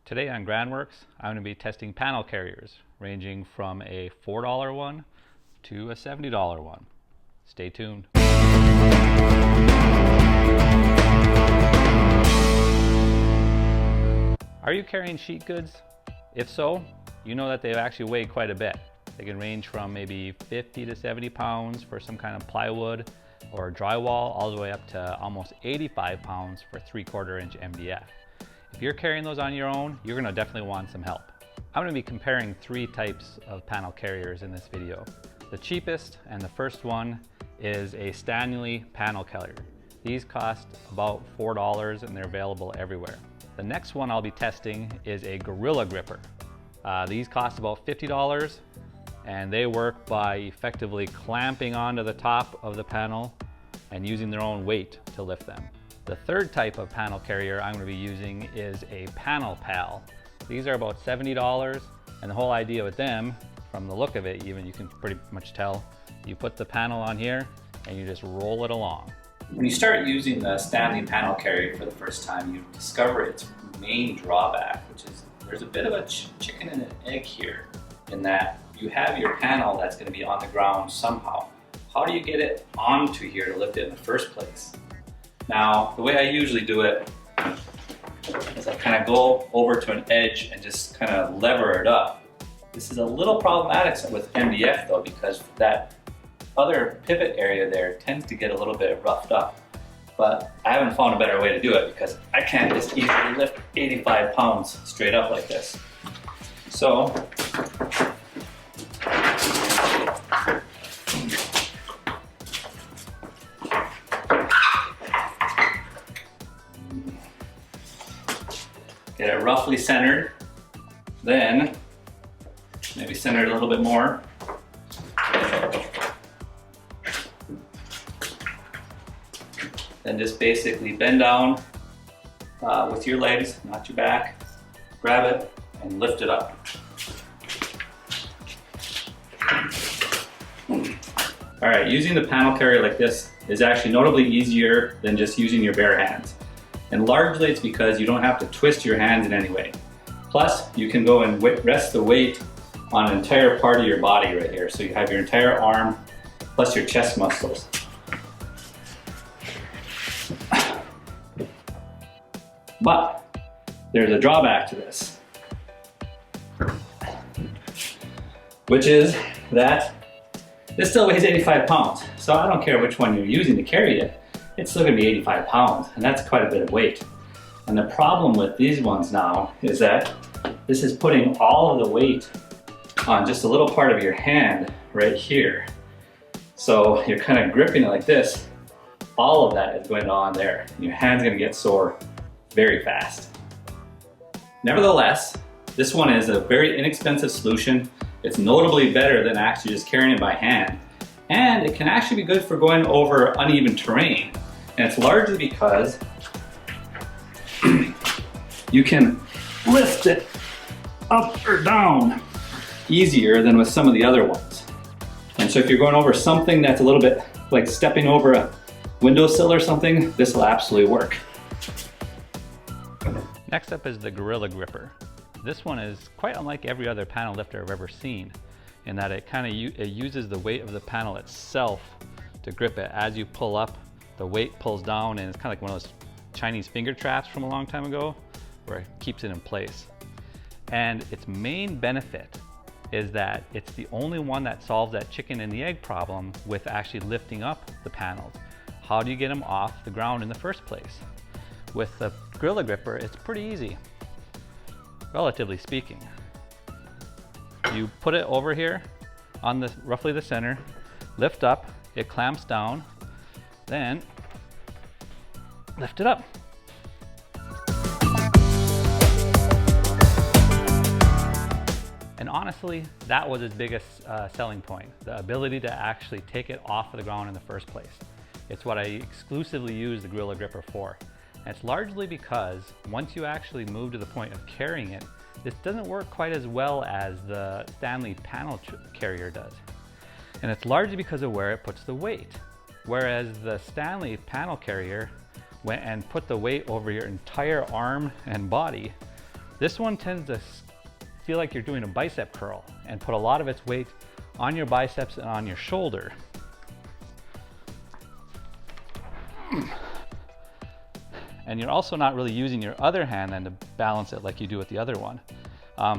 Today on Granworks, I'm going to be testing panel carriers ranging from a $4 one to a $70 one. Stay tuned. Are you carrying sheet goods? If so, you know that they actually weigh quite a bit. They can range from maybe 50 to 70 pounds for some kind of plywood or drywall, all the way up to almost 85 pounds for 3/4 inch MDF. If you're carrying those on your own, you're gonna definitely want some help. I'm gonna be comparing three types of panel carriers in this video. The cheapest and the first one is a Stanley panel carrier. These cost about $4 and they're available everywhere. The next one I'll be testing is a Gorilla Gripper. These cost about $50 and they work by effectively clamping onto the top of the panel and using their own weight to lift them. The third type of panel carrier I'm going to be using is a Panel Pal. These are about $70, and the whole idea with them, from the look of it even, you can pretty much tell, you put the panel on here and you just roll it along. When you start using the Stanley panel carrier for the first time, you discover its main drawback, which is there's a bit of a chicken and an egg here, in that you have your panel that's going to be on the ground somehow. How do you get it onto here to lift it in the first place? Now, the way I usually do it is I kind of go over to an edge and just kind of lever it up. This is a little problematic with MDF though, because that other pivot area there tends to get a little bit roughed up. But I haven't found a better way to do it because I can't just easily lift 85 pounds straight up like this. So, get it roughly centered, then maybe center it a little bit more. Then just basically bend down with your legs, not your back, grab it and lift it up. All right, using the panel carrier like this is actually notably easier than just using your bare hands. And largely it's because you don't have to twist your hands in any way. Plus, you can go and rest the weight on an entire part of your body right here. So you have your entire arm plus your chest muscles. But there's a drawback to this, which is that this still weighs 85 pounds. So I don't care which one you're using to carry it, it's still gonna be 85 pounds, and that's quite a bit of weight. And the problem with these ones now is that this is putting all of the weight on just a little part of your hand right here. So you're kind of gripping it like this, all of that is going on there. Your hand's gonna get sore very fast. Nevertheless, this one is a very inexpensive solution. It's notably better than actually just carrying it by hand. And it can actually be good for going over uneven terrain. And it's largely because you can lift it up or down easier than with some of the other ones. And so if you're going over something that's a little bit like stepping over a windowsill or something, this will absolutely work. Next up is the Gorilla Gripper. This one is quite unlike every other panel lifter I've ever seen, in that it uses the weight of the panel itself to grip it. As you pull up, the weight pulls down, and it's kind of like one of those Chinese finger traps from a long time ago, where it keeps it in place. And its main benefit is that it's the only one that solves that chicken and the egg problem with actually lifting up the panels. How do you get them off the ground in the first place? With the Gorilla Gripper, it's pretty easy, relatively speaking. You put it over here on roughly the center, lift up, it clamps down, then lift it up. And honestly, that was its biggest selling point, the ability to actually take it off of the ground in the first place. It's what I exclusively use the Gorilla Gripper for. And it's largely because once you actually move to the point of carrying it, this doesn't work quite as well as the Stanley panel carrier does. And it's largely because of where it puts the weight. Whereas the Stanley panel carrier went and put the weight over your entire arm and body, This one tends to feel like you're doing a bicep curl and put a lot of its weight on your biceps and on your shoulder. And you're also not really using your other hand then to balance it like you do with the other one.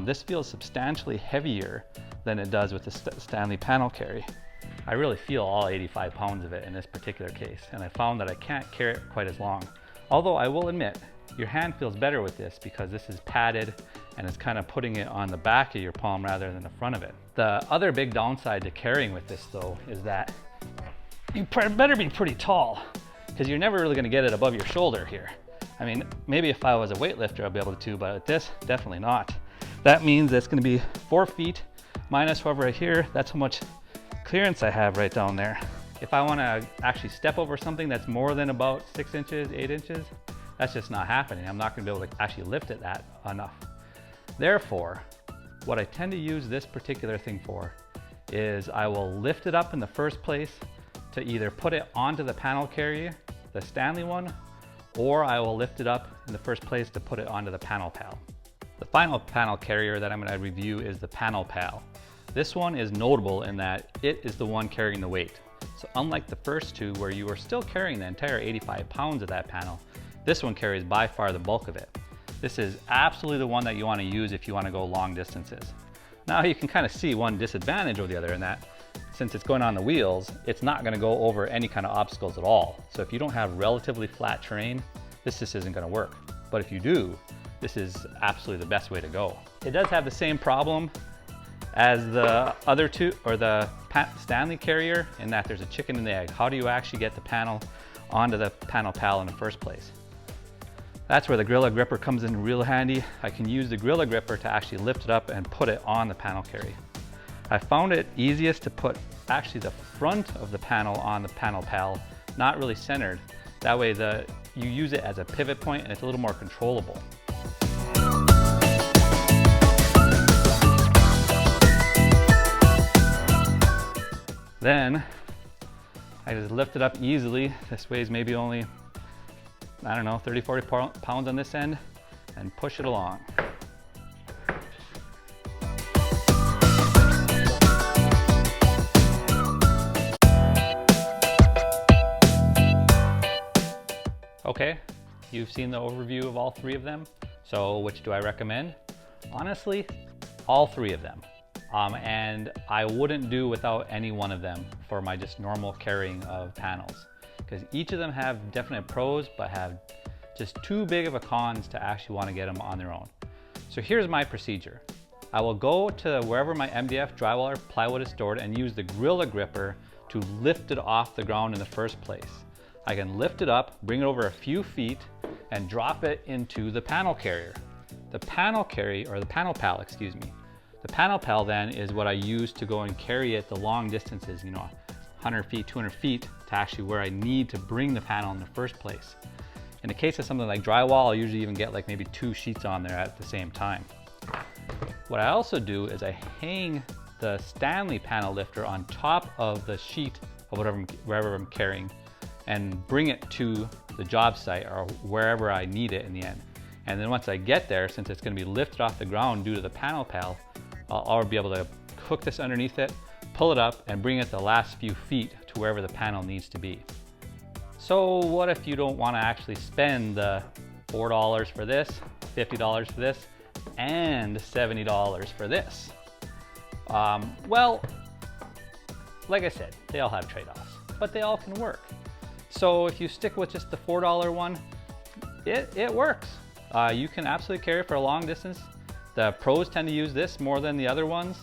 This feels substantially heavier than it does with the Stanley panel carry. I really feel all 85 pounds of it in this particular case, and I found that I can't carry it quite as long. Although I will admit, your hand feels better with this because this is padded and it's kind of putting it on the back of your palm rather than the front of it. The other big downside to carrying with this though is that you better be pretty tall, because you're never really going to get it above your shoulder here. I mean, maybe if I was a weightlifter I'll be able to, but with this, definitely not. That means it's going to be 4 feet minus whatever here. That's how much clearance I have right down there. If I want to actually step over something that's more than about 6 inches, 8 inches, that's just not happening. I'm not going to be able to actually lift it that enough. Therefore, what I tend to use this particular thing for is I will lift it up in the first place to either put it onto the panel carrier, the Stanley one, or I will lift it up in the first place to put it onto the panel pal. The final panel carrier that I'm going to review is the panel pal. This one is notable in that it is the one carrying the weight. So unlike the first two where you are still carrying the entire 85 pounds of that panel, this one carries by far the bulk of it. This is absolutely the one that you want to use if you want to go long distances. Now you can kind of see one disadvantage over the other in that since it's going on the wheels, it's not going to go over any kind of obstacles at all. So if you don't have relatively flat terrain, this just isn't going to work. But if you do, this is absolutely the best way to go. It does have the same problem as the other two, or the Stanley carrier, in that there's a chicken and the egg. How do you actually get the panel onto the panel pal in the first place? That's where the Gorilla Gripper comes in real handy. I can use the Gorilla Gripper to actually lift it up and put it on the panel carry. I found it easiest to put actually the front of the panel on the panel pal, not really centered. That way you use it as a pivot point and it's a little more controllable. Then I just lift it up easily. This weighs maybe only, I don't know, 30, 40 pounds on this end, and push it along. Okay, you've seen the overview of all 3 of them. So which do I recommend? Honestly, all 3 of them. And I wouldn't do without any one of them for my just normal carrying of panels, because each of them have definite pros but have just too big of a cons to actually want to get them on their own. So here's my procedure. I will go to wherever my MDF drywall or plywood is stored and use the Gorilla Gripper to lift it off the ground in the first place. I can lift it up, bring it over a few feet, and drop it into the panel carrier. The panel carry, or the panel pal, excuse me. The panel pal then is what I use to go and carry it the long distances, 100 feet, 200 feet, to actually where I need to bring the panel in the first place. In the case of something like drywall, I'll usually even get like maybe 2 sheets on there at the same time. What I also do is I hang the Stanley panel lifter on top of the sheet of wherever I'm carrying, and bring it to the job site or wherever I need it in the end. And then once I get there, since it's going to be lifted off the ground due to the panel pal, I'll be able to hook this underneath it, pull it up, and bring it the last few feet to wherever the panel needs to be. So what if you don't want to actually spend the $4 for this, $50 for this, and $70 for this? Well, like I said, they all have trade-offs, but they all can work. So if you stick with just the $4 one, it works. You can absolutely carry it for a long distance. The pros tend to use this more than the other ones.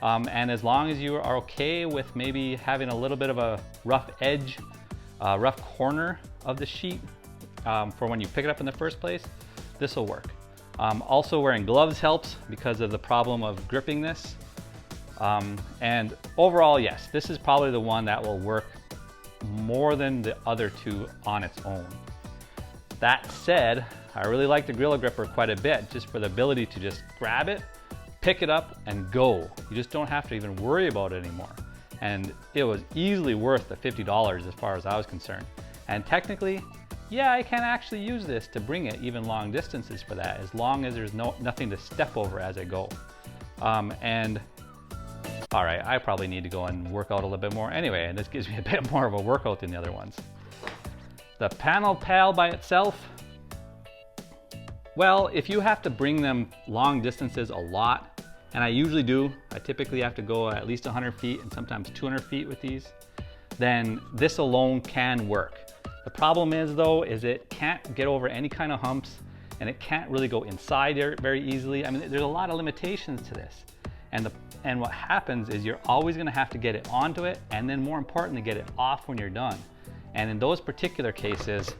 And as long as you are okay with maybe having a little bit of a rough edge, rough corner of the sheet for when you pick it up in the first place, this will work. Also wearing gloves helps because of the problem of gripping this. And overall, yes, this is probably the one that will work more than the other 2 on its own. That said, I really like the Gorilla Gripper quite a bit, just for the ability to just grab it, pick it up, and go. You just don't have to even worry about it anymore. And it was easily worth the $50 as far as I was concerned. And technically, yeah, I can actually use this to bring it even long distances for that, as long as there's nothing to step over as I go. And all right, I probably need to go and work out a little bit more anyway, and this gives me a bit more of a workout than the other ones. The panel pal by itself, well, if you have to bring them long distances a lot, and I usually do, I typically have to go at least 100 feet and sometimes 200 feet with these, then this alone can work. The problem is though, is it can't get over any kind of humps, and it can't really go inside there very easily. I mean, there's a lot of limitations to this. And what happens is you're always gonna have to get it onto it, and then more importantly, get it off when you're done. And in those particular cases,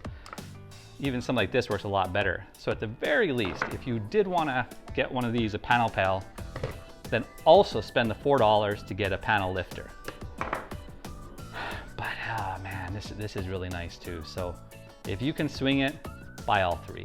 even something like this works a lot better. So at the very least, if you did wanna get one of these, a panel pal, then also spend the $4 to get a panel lifter. But man, this is really nice too. So if you can swing it, buy all three.